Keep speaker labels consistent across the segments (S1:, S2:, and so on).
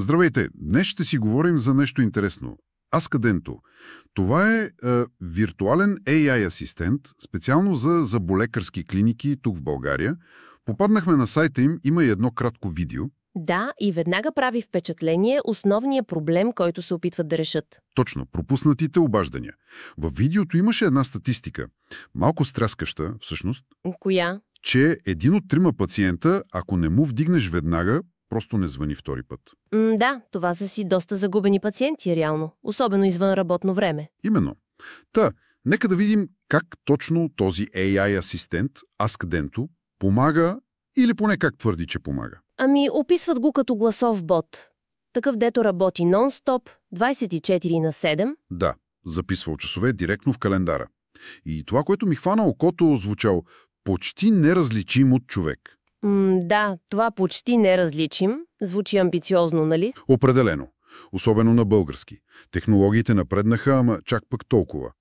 S1: Здравейте! Днес ще си говорим за нещо интересно. Аскаденто. Това е виртуален AI асистент, специално за зъболекарски клиники тук в България. Попаднахме на сайта им, има и едно кратко видео.
S2: Да, и веднага прави впечатление основния проблем, който се опитват да решат.
S1: Точно, пропуснатите обаждания. Във видеото имаше една статистика, малко стряскаща всъщност,
S2: Коя?
S1: че 1 от 3 пациента, ако не му вдигнеш веднага, просто не звъни втори път.
S2: Да, това са си доста загубени пациенти, реално. Особено извън работно време.
S1: Именно. Нека да видим как точно този AI асистент, Аскаденто, помага или поне как твърди, че помага.
S2: Описват го като гласов бот. Такъв, дето работи нон-стоп, 24/7.
S1: Да, записвал часове директно в календара. И това, което ми хвана окото, звучал почти неразличим от човек.
S2: Да, това почти неразличим. Звучи амбициозно, нали?
S1: Определено. Особено на български. Технологиите напреднаха, ама чак пък толкова.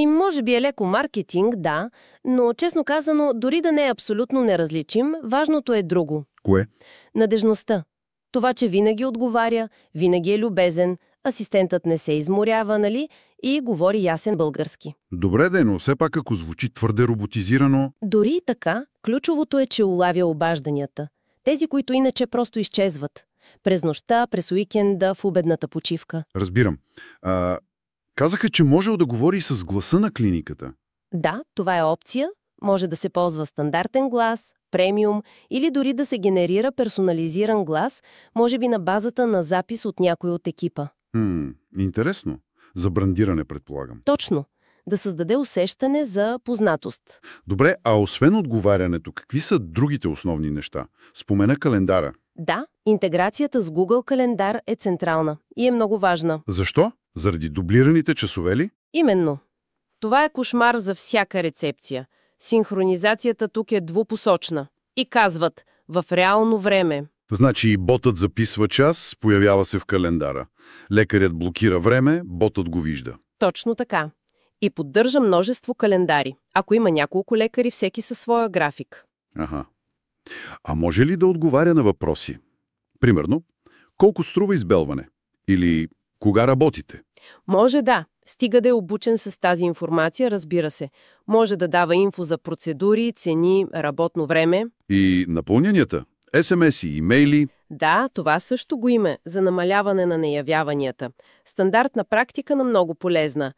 S2: Може би е леко маркетинг, да, но честно казано, дори да не е абсолютно неразличим, важното е друго.
S1: Кое?
S2: Надежността. Това, че винаги отговаря, винаги е любезен, асистентът не се изморява, нали? И говори ясен български.
S1: Добре, но все пак ако звучи твърде роботизирано...
S2: Дори и така, ключовото е, че улавя обажданията. Тези, които иначе просто изчезват. През нощта, през уикенда, в обедната почивка.
S1: Разбирам. Казаха, че можел да говори с гласа на клиниката.
S2: Да, това е опция. Може да се ползва стандартен глас, премиум или дори да се генерира персонализиран глас, може би на базата на запис от някой от екипа.
S1: Интересно. За брандиране, предполагам.
S2: Точно. Да създаде усещане за познатост.
S1: Добре, а освен отговарянето, какви са другите основни неща? Спомена календара.
S2: Да, интеграцията с Google Календар е централна и е много важна.
S1: Защо? Заради дублираните часове ли?
S2: Именно. Това е кошмар за всяка рецепция. Синхронизацията тук е двупосочна. И казват в реално време.
S1: Значи и ботът записва час, появява се в календара. Лекарят блокира време, ботът го вижда.
S2: Точно така. И поддържа множество календари. Ако има няколко лекари, всеки със своя график.
S1: Аха. А може ли да отговаря на въпроси? Примерно, колко струва избелване? Или кога работите?
S2: Може да. Стига да е обучен с тази информация, разбира се. Може да дава инфо за процедури, цени, работно време.
S1: И напълненията? СМС-и, имейли?
S2: Да, това също го има за намаляване на неявяванията. Стандартна практика, на много полезна.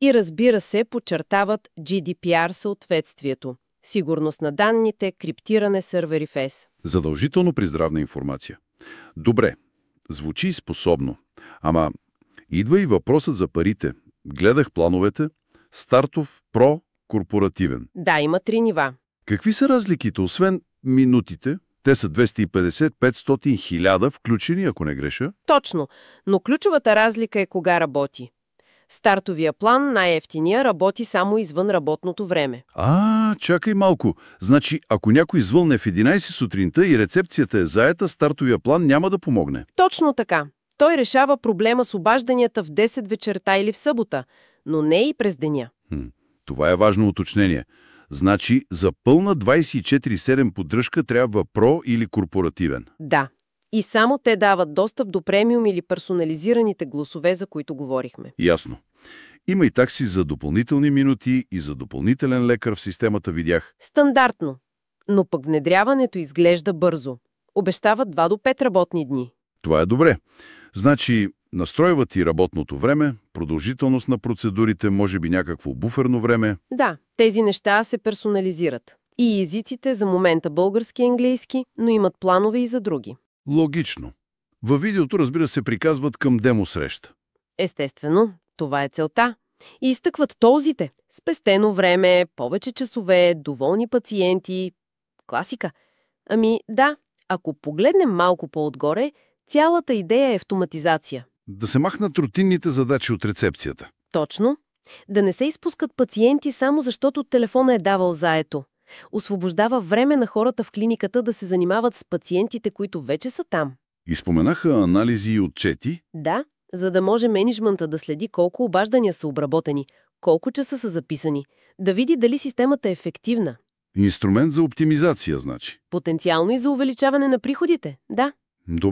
S2: И разбира се, подчертават GDPR съответствието. Сигурност на данните, криптиране, сървъри FES.
S1: Задължително при здравна информация. Добре, звучи способно. Ама идва и въпросът за парите. Гледах плановете. Стартов, про, корпоративен.
S2: Да, има 3 нива.
S1: Какви са разликите, освен минутите? Те са 250, 500, 1000 включени, ако не греша.
S2: Точно, но ключовата разлика е кога работи. Стартовия план, най-евтиния, работи само извън работното време.
S1: Чакай малко. Значи, ако някой звълне в 11 сутринта и рецепцията е заета, стартовия план няма да помогне.
S2: Точно така. Той решава проблема с обажданията в 10 вечерта или в събота, но не и през деня.
S1: Това е важно уточнение. Значи, за пълна 24/7 поддръжка трябва про или корпоративен.
S2: Да. И само те дават достъп до премиум или персонализираните гласове, за които говорихме.
S1: Ясно. Има и такси за допълнителни минути и за допълнителен лекар в системата, видях.
S2: Стандартно. Но пък внедряването изглежда бързо. Обещават 2 до 5 работни дни.
S1: Това е добре. Значи, настройват и работното време, продължителност на процедурите, може би някакво буферно време.
S2: Да, тези неща се персонализират. И езиците за момента български и английски, но имат планове и за други.
S1: Логично. Във видеото, разбира се, приказват към демосреща.
S2: Естествено, това е целта. И изтъкват толзите. Спестено време, повече часове, доволни пациенти. Класика. Да, ако погледнем малко по-отгоре, цялата идея е автоматизация.
S1: Да се махнат рутинните задачи от рецепцията.
S2: Точно. Да не се изпускат пациенти само защото телефона е давал заето. Освобождава време на хората в клиниката да се занимават с пациентите, които вече са там.
S1: И споменаха анализи и отчети.
S2: Да, за да може мениджмънта да следи колко обаждания са обработени, колко часа са записани, да види дали системата е ефективна.
S1: Инструмент за оптимизация, значи.
S2: Потенциално и за увеличаване на приходите, да.
S1: Добре.